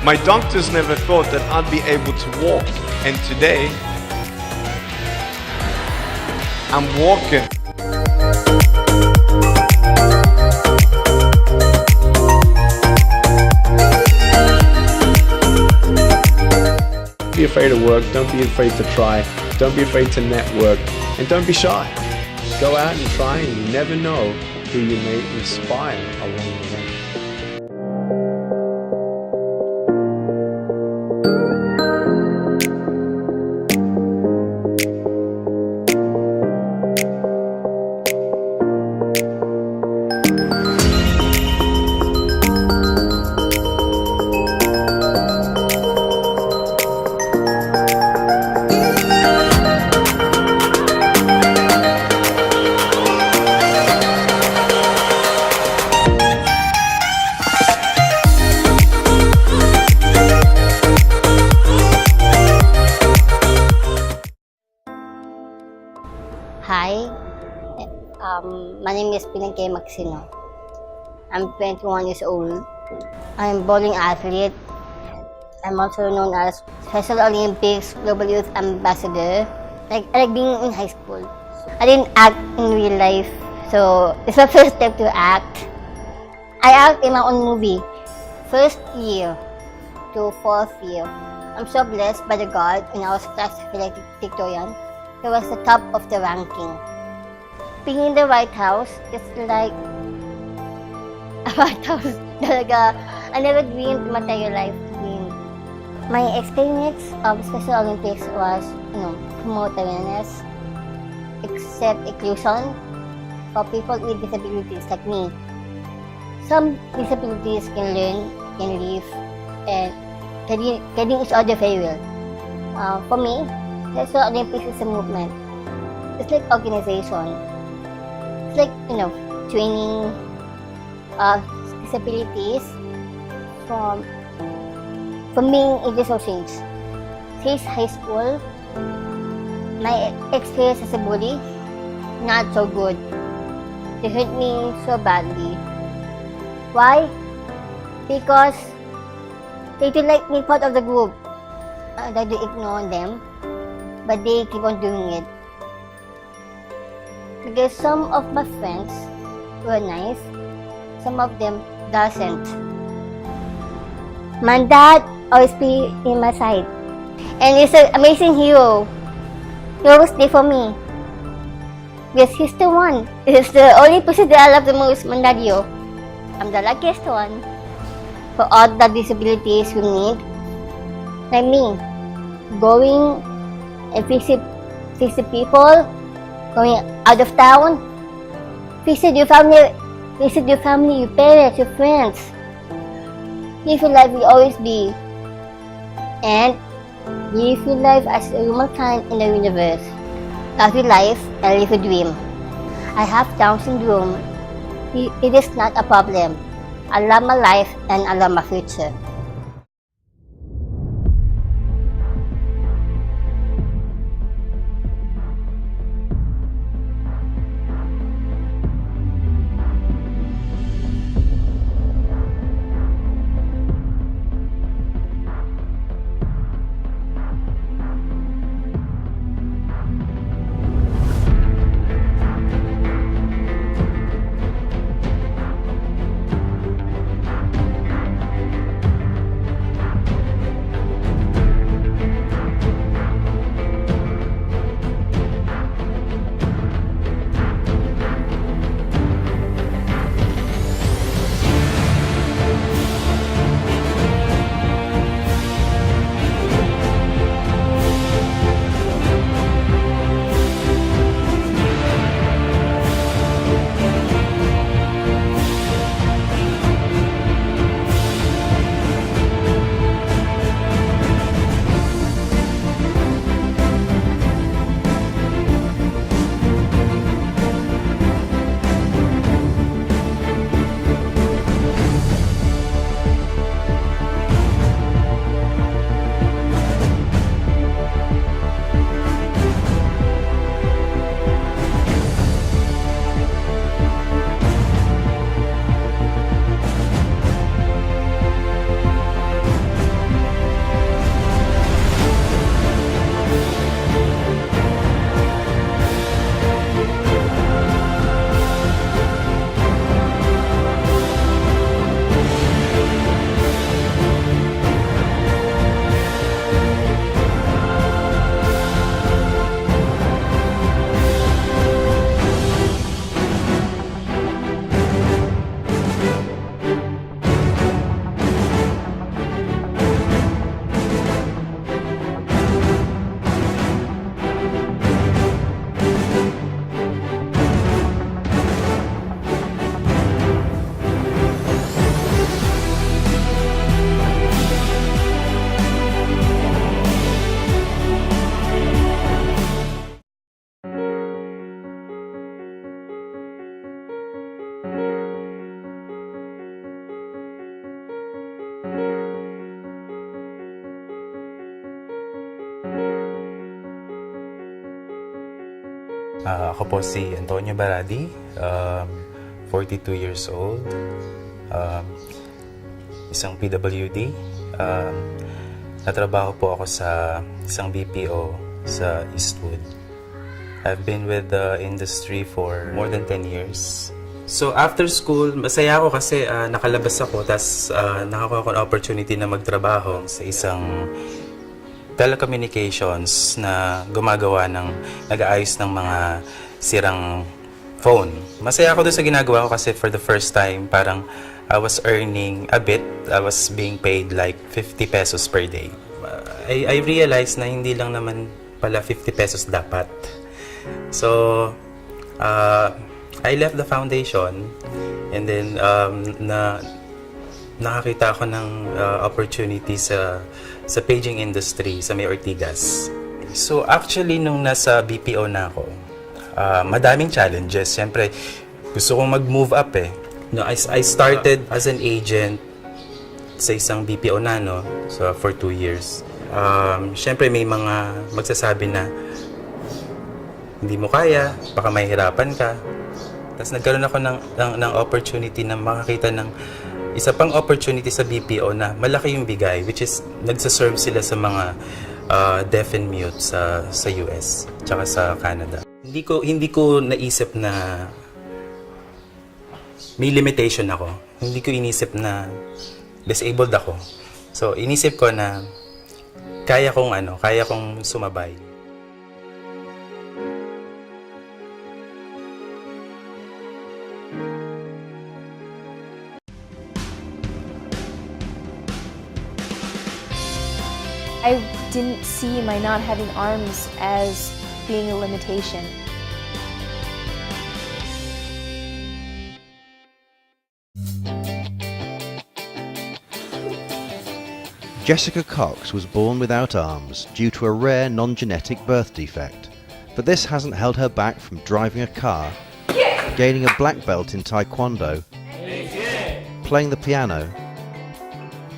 My doctors never thought that I'd be able to walk, and today, I'm walking. Don't be afraid of work, don't be afraid to try, don't be afraid to network, and don't be shy. Go out and try, and you never know who you may inspire along the way. Hi, my name is Pinagkay Maxino. I'm 21 years old. I'm a bowling athlete. I'm also known as Special Olympics Global Youth Ambassador. I like being in high school. I didn't act in real life, so it's my first step to act. I act in my own movie, first year to fourth year. I'm so blessed by the God when I was class valedictorian. He was the top of the ranking. Being in the White House is like a White House talaga. I never dreamed to materialize to be in. My experience of Special Olympics was, promote awareness, accept inclusion for people with disabilities like me. Some disabilities can learn, can live, and getting each other very well. For me, Special Olympics is a movement. It's like organization. It's like, training disabilities from being ages of change. Since high school, my experience as a bully, not so good. They hurt me so badly. Why? Because they don't like me part of the group. That they ignore them. But they keep on doing it. Because some of my friends were nice, some of them doesn't. My dad always be in my side. And he's an amazing hero. He always there for me. Because he's the one. He's the only person that I love the most, my daddy. I'm the luckiest one. For all the disabilities we need, like me, going and visit people, going out of town, visit your family, your parents, your friends. Live your life will always be, and live your life as a humankind in the universe. Love your life and live a dream. I have Down syndrome. It is not a problem. I love my life and I love my future. Ako po si Antonio Baradi, 42 years old, isang PWD. Natrabaho po ako sa isang BPO sa Eastwood. I've been with the industry for more than 10 years. So after school, masaya ako kasi nakalabas ako, tas nakakuha ko ng opportunity na magtrabaho sa isang telecommunications na nag-aayos ng mga sirang phone. Masaya ako doon sa ginagawa ko kasi for the first time, parang I was earning a bit. I was being paid like 50 pesos per day. I realized na hindi lang naman pala 50 pesos dapat. So, I left the foundation and then nakakita ako ng opportunity sa paging industry sa May Ortigas. So actually, nung nasa BPO na ako, madaming challenges. Siyempre, gusto kong mag-move up eh. No, I started as an agent sa isang BPO na, no? So, for 2 years. Siyempre, may mga magsasabi na hindi mo kaya, baka mahihirapan ka. Tapos nagkaroon ako ng opportunity na makakita ng isa pang opportunity sa BPO na malaki yung bigay, which is nagsaserve sila sa mga deaf and mute sa US tsaka sa Canada. Hindi ko naisip na may limitation ako. Hindi ko inisip na disabled ako. So inisip ko na kaya kong sumabay. I didn't see my not having arms as being a limitation. Jessica Cox was born without arms due to a rare non-genetic birth defect, but this hasn't held her back from driving a car, gaining a black belt in Taekwondo, playing the piano,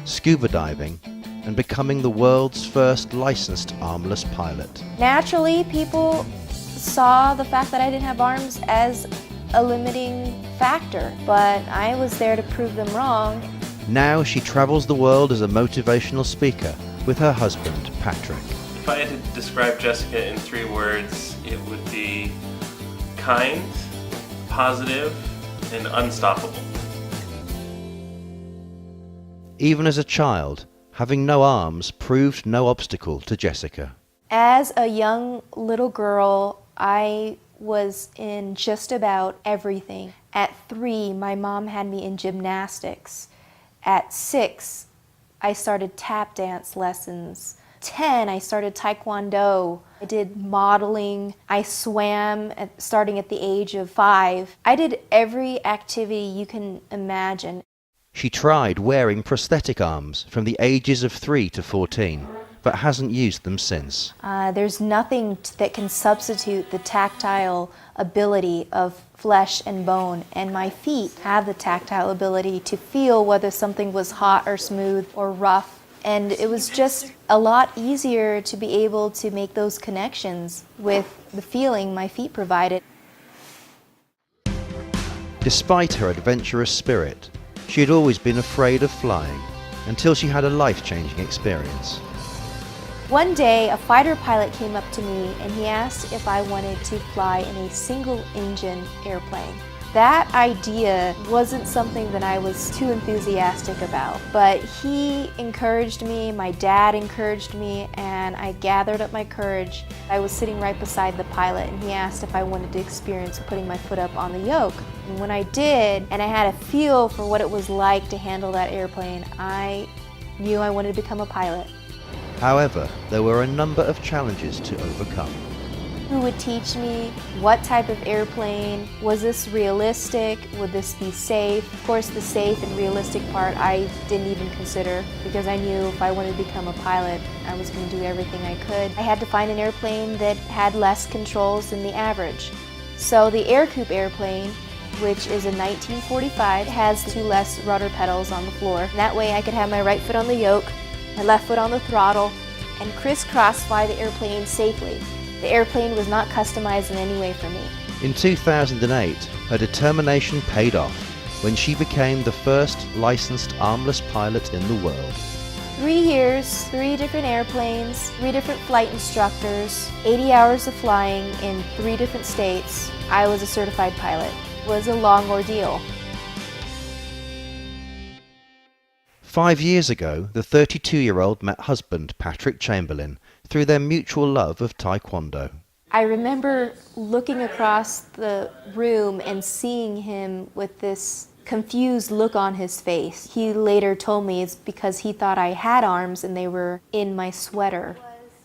scuba diving, and becoming the world's first licensed armless pilot. Naturally, people saw the fact that I didn't have arms as a limiting factor, but I was there to prove them wrong. Now she travels the world as a motivational speaker with her husband, Patrick. If I had to describe Jessica in 3 words, it would be kind, positive, and unstoppable. Even as a child, having no arms proved no obstacle to Jessica. As a young little girl, I was in just about everything. At 3, my mom had me in gymnastics. At 6, I started tap dance lessons. 10, I started Taekwondo. I did modeling. I swam starting at the age of 5. I did every activity you can imagine. She tried wearing prosthetic arms from the ages of 3 to 14, but hasn't used them since. There's nothing that can substitute the tactile ability of flesh and bone, and my feet have the tactile ability to feel whether something was hot or smooth or rough, and it was just a lot easier to be able to make those connections with the feeling my feet provided. Despite her adventurous spirit, she had always been afraid of flying until she had a life-changing experience. One day, a fighter pilot came up to me and he asked if I wanted to fly in a single-engine airplane. That idea wasn't something that I was too enthusiastic about, but he encouraged me, my dad encouraged me, and I gathered up my courage. I was sitting right beside the pilot and he asked if I wanted to experience putting my foot up on the yoke. And when I did, and I had a feel for what it was like to handle that airplane, I knew I wanted to become a pilot. However, there were a number of challenges to overcome. Who would teach me what type of airplane? Was this realistic? Would this be safe? Of course, the safe and realistic part I didn't even consider because I knew if I wanted to become a pilot, I was going to do everything I could. I had to find an airplane that had less controls than the average. So the Air Coupe airplane, which is a 1945, has 2 less rudder pedals on the floor. That way I could have my right foot on the yoke, my left foot on the throttle, and crisscross fly the airplane safely. The airplane was not customized in any way for me. In 2008, her determination paid off when she became the first licensed armless pilot in the world. 3 years, 3 different airplanes, 3 different flight instructors, 80 hours of flying in 3 different states. I was a certified pilot. It was a long ordeal. 5 years ago, the 32-year-old met husband Patrick Chamberlain through their mutual love of Taekwondo. I remember looking across the room and seeing him with this confused look on his face. He later told me it's because he thought I had arms and they were in my sweater.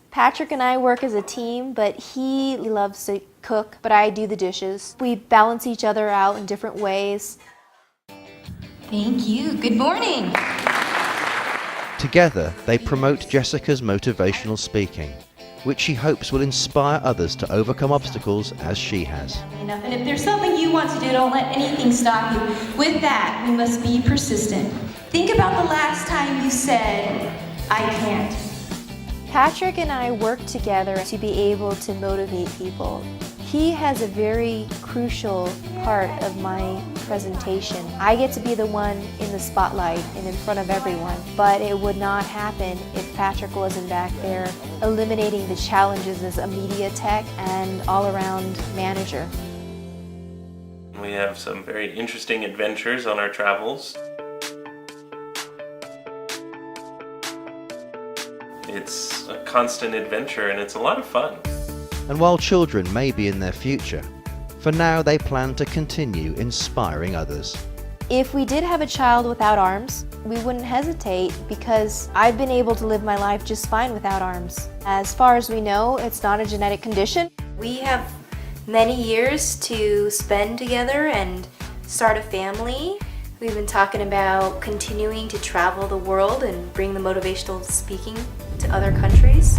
Patrick and I work as a team, but he loves to cook, but I do the dishes. We balance each other out in different ways. Thank you. Good morning. Together, they promote Jessica's motivational speaking, which she hopes will inspire others to overcome obstacles as she has. And if there's something you want to do, don't let anything stop you. With that, we must be persistent. Think about the last time you said, I can't. Patrick and I work together to be able to motivate people. He has a very crucial part of my presentation. I get to be the one in the spotlight and in front of everyone, but it would not happen if Patrick wasn't back there eliminating the challenges as a media tech and all-around manager. We have some very interesting adventures on our travels. It's a constant adventure and it's a lot of fun. And while children may be in their future, for now they plan to continue inspiring others. If we did have a child without arms, we wouldn't hesitate because I've been able to live my life just fine without arms. As far as we know, it's not a genetic condition. We have many years to spend together and start a family. We've been talking about continuing to travel the world and bring the motivational speaking to other countries.